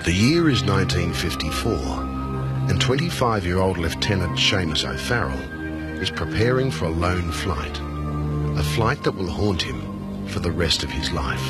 The year is 1954, and 25-year-old Lieutenant Seamus O'Farrell is preparing for a lone flight, a flight that will haunt him for the rest of his life.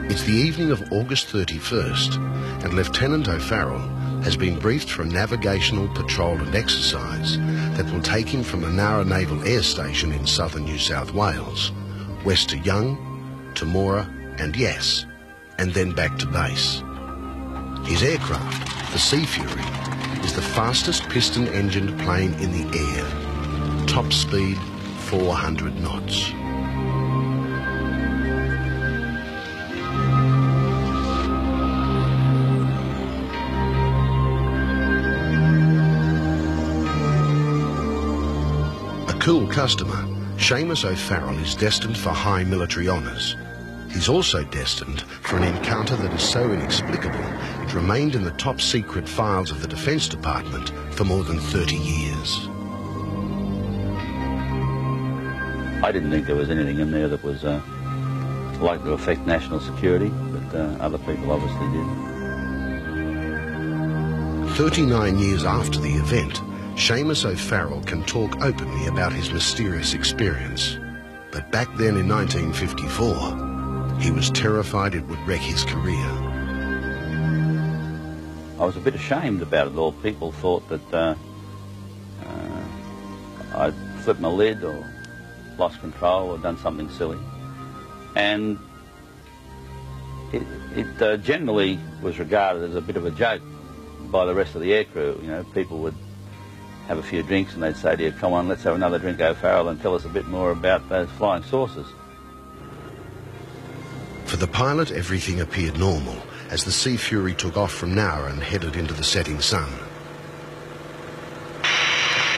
It's the evening of August 31st, and Lieutenant O'Farrell has been briefed for a navigational patrol and exercise that will take him from the Nara Naval Air Station in southern New South Wales, west to Young, Temora and Yass, and then back to base. His aircraft, the Sea Fury, is the fastest piston-engined plane in the air. Top speed 400 knots. A cool customer, Seamus O'Farrell is destined for high military honours. He's also destined for an encounter that is so inexplicable it remained in the top secret files of the Defence Department for more than 30 years. I didn't think there was anything in there that was likely to affect national security, but other people obviously did. 39 years after the event, Seamus O'Farrell can talk openly about his mysterious experience. But back then in 1954, he was terrified it would wreck his career. I was a bit ashamed about it all. People thought that I'd flipped my lid or lost control or done something silly. And it generally was regarded as a bit of a joke by the rest of the aircrew. You know, people would have a few drinks and they'd say to you, "Come on, let's have another drink, O'Farrell, and tell us a bit more about those flying saucers." For the pilot, everything appeared normal as the Sea Fury took off from Nara and headed into the setting sun.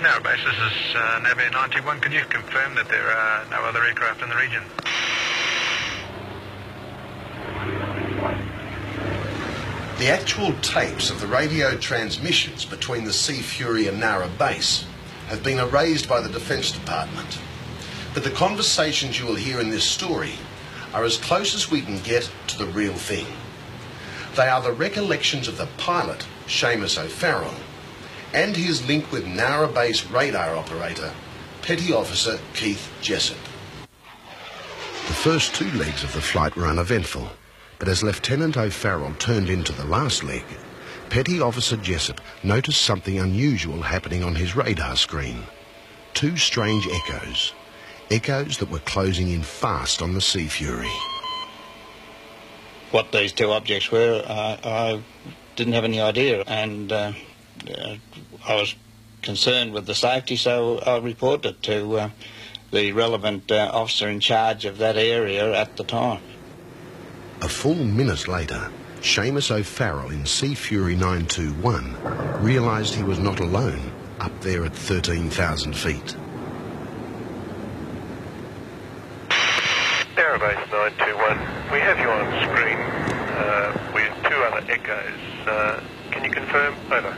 Nara base, this is Nav 91. Can you confirm that there are no other aircraft in the region? The actual tapes of the radio transmissions between the Sea Fury and Nara base have been erased by the Defence Department. But the conversations you will hear in this story are as close as we can get to the real thing. They are the recollections of the pilot, Seamus O'Farrell, and his link with Nara base radar operator, Petty Officer Keith Jessup. The first two legs of the flight were uneventful, but as Lieutenant O'Farrell turned into the last leg, Petty Officer Jessup noticed something unusual happening on his radar screen. Two strange echoes. Echoes that were closing in fast on the Sea Fury. What these two objects were, I didn't have any idea, and I was concerned with the safety, so I reported to the relevant officer in charge of that area at the time. A full minute later, Seamus O'Farrell in Sea Fury 921 realised he was not alone up there at 13,000 feet. Narrowbase 921, we have you on screen with two other echoes. Can you confirm? Over.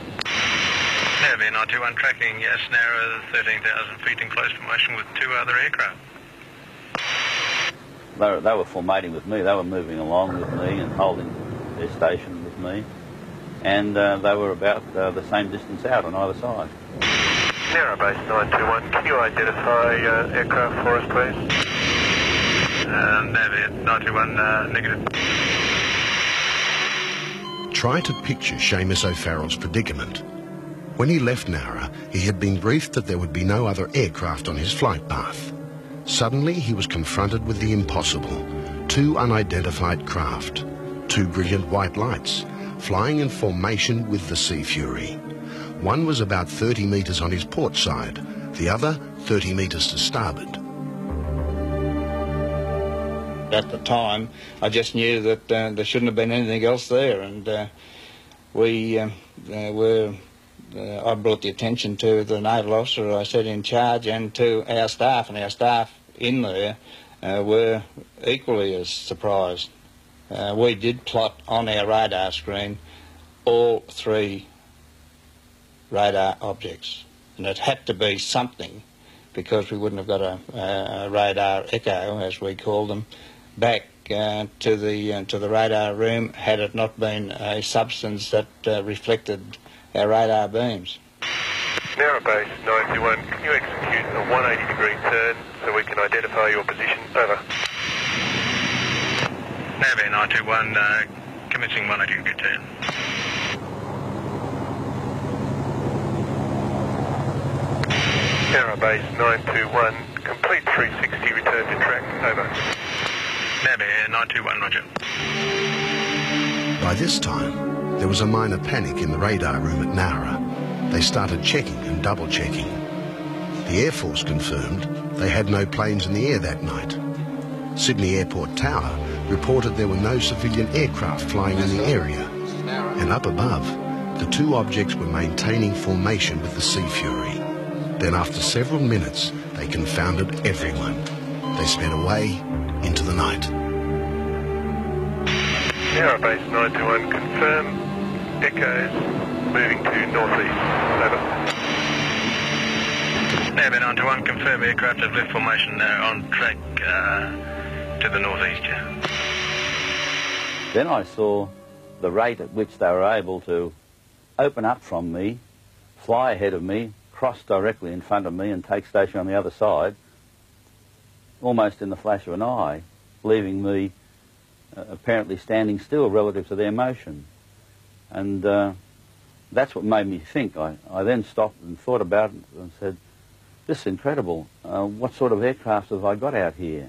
Nav 921 tracking, yes, Nara 13,000 feet in close formation with two other aircraft. They were formating with me. They were moving along with me and holding their station with me. And they were about the same distance out on either side. Narrowbase 921, can you identify aircraft for us, please? Nav 921, negative. Try to picture Seamus O'Farrell's predicament. When he left Nara, he had been briefed that there would be no other aircraft on his flight path. Suddenly, he was confronted with the impossible. Two unidentified craft, two brilliant white lights, flying in formation with the Sea Fury. One was about 30 metres on his port side, the other 30 metres to starboard. At the time, I just knew that there shouldn't have been anything else there, and I brought the attention to the naval officer I said in charge and to our staff, and our staff in there were equally as surprised. We did plot on our radar screen all three radar objects, and it had to be something because we wouldn't have got a radar echo, as we called them, back to the radar room had it not been a substance that reflected our radar beams. Narrow base 921, can you execute a 180-degree turn so we can identify your position? Over. Narrow 921, commencing 180-degree turn. Narrow base 921, complete 360, return to track. Over. Narrow 921, roger. By this time, there was a minor panic in the radar room at Nara. They started checking and double-checking. The Air Force confirmed they had no planes in the air that night. Sydney Airport Tower reported there were no civilian aircraft flying in the area. And up above, the two objects were maintaining formation with the Sea Fury. Then after several minutes, they confounded everyone. They sped away into the night. Narrow base 921, confirm. Echoes, moving to northeast. Over. Narrow 921, confirm aircraft have left formation on track to the northeast, yeah. Then I saw the rate at which they were able to open up from me, fly ahead of me, cross directly in front of me and take station on the other side, almost in the flash of an eye, leaving me apparently standing still relative to their motion. And that's what made me think. I then stopped and thought about it and said, this is incredible. What sort of aircraft have I got out here?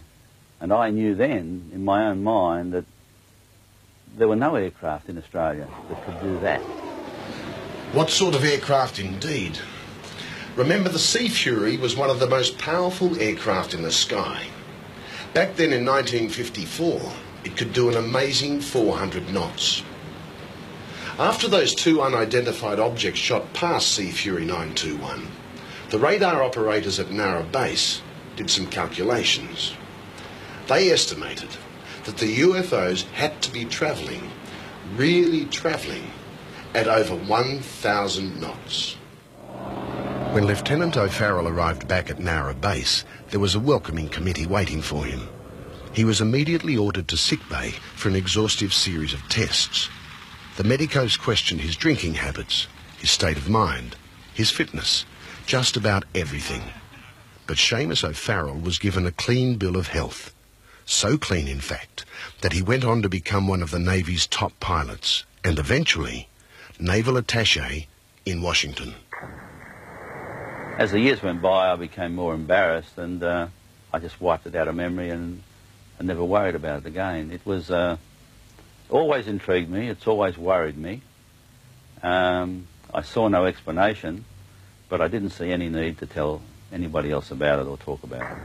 And I knew then, in my own mind, that there were no aircraft in Australia that could do that. What sort of aircraft indeed? Remember, the Sea Fury was one of the most powerful aircraft in the sky. Back then in 1954, it could do an amazing 400 knots. After those two unidentified objects shot past Sea Fury 921, the radar operators at Nara Base did some calculations. They estimated that the UFOs had to be travelling, really travelling, at over 1,000 knots. When Lieutenant O'Farrell arrived back at Nara Base, there was a welcoming committee waiting for him. He was immediately ordered to sickbay for an exhaustive series of tests. The medicos questioned his drinking habits, his state of mind, his fitness, just about everything. But Seamus O'Farrell was given a clean bill of health. So clean, in fact, that he went on to become one of the Navy's top pilots and eventually naval attaché in Washington. As the years went by, I became more embarrassed and I just wiped it out of memory and never worried about it again. It was always intrigued me. It's always worried me. I saw no explanation, but I didn't see any need to tell anybody else about it or talk about it.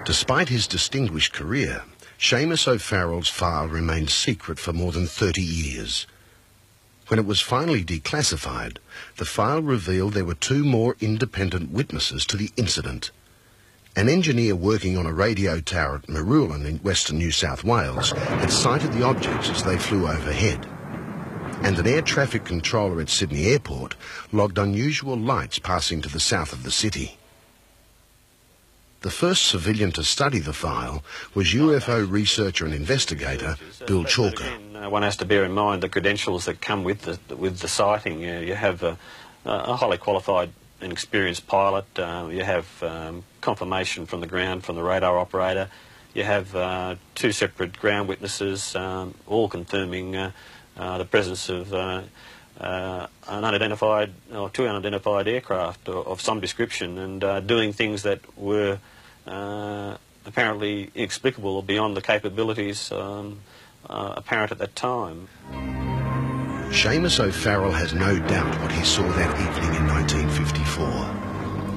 Despite his distinguished career, Seamus O'Farrell's file remained secret for more than 30 years. When it was finally declassified, the file revealed there were two more independent witnesses to the incident. An engineer working on a radio tower at Marulan in western New South Wales had sighted the objects as they flew overhead. And an air traffic controller at Sydney Airport logged unusual lights passing to the south of the city. The first civilian to study the file was UFO researcher and investigator Bill Chalker. One has to bear in mind the credentials that come with the sighting. You have a highly qualified and experienced pilot. You have confirmation from the ground from the radar operator. You have two separate ground witnesses, all confirming the presence of an unidentified or two unidentified aircraft of some description, and doing things that were apparently inexplicable or beyond the capabilities apparent at that time. Seamus O'Farrell has no doubt what he saw that evening in 1954.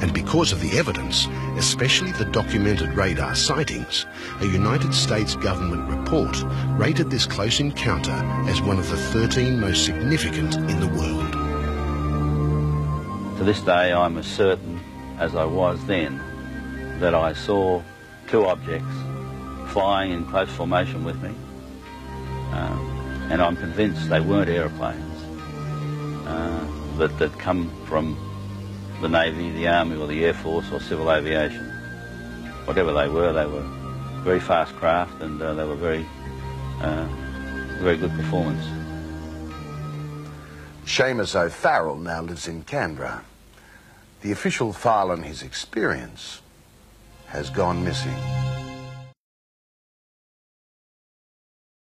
And because of the evidence, especially the documented radar sightings, a United States government report rated this close encounter as one of the 13 most significant in the world. To this day, I'm as certain as I was then that I saw two objects flying in close formation with me, and I'm convinced they weren't aeroplanes that come from the Navy, the Army or the Air Force or civil aviation. Whatever they were very fast craft, and they were very good performance. Seamus O'Farrell now lives in Canberra. The official file on his experience has gone missing.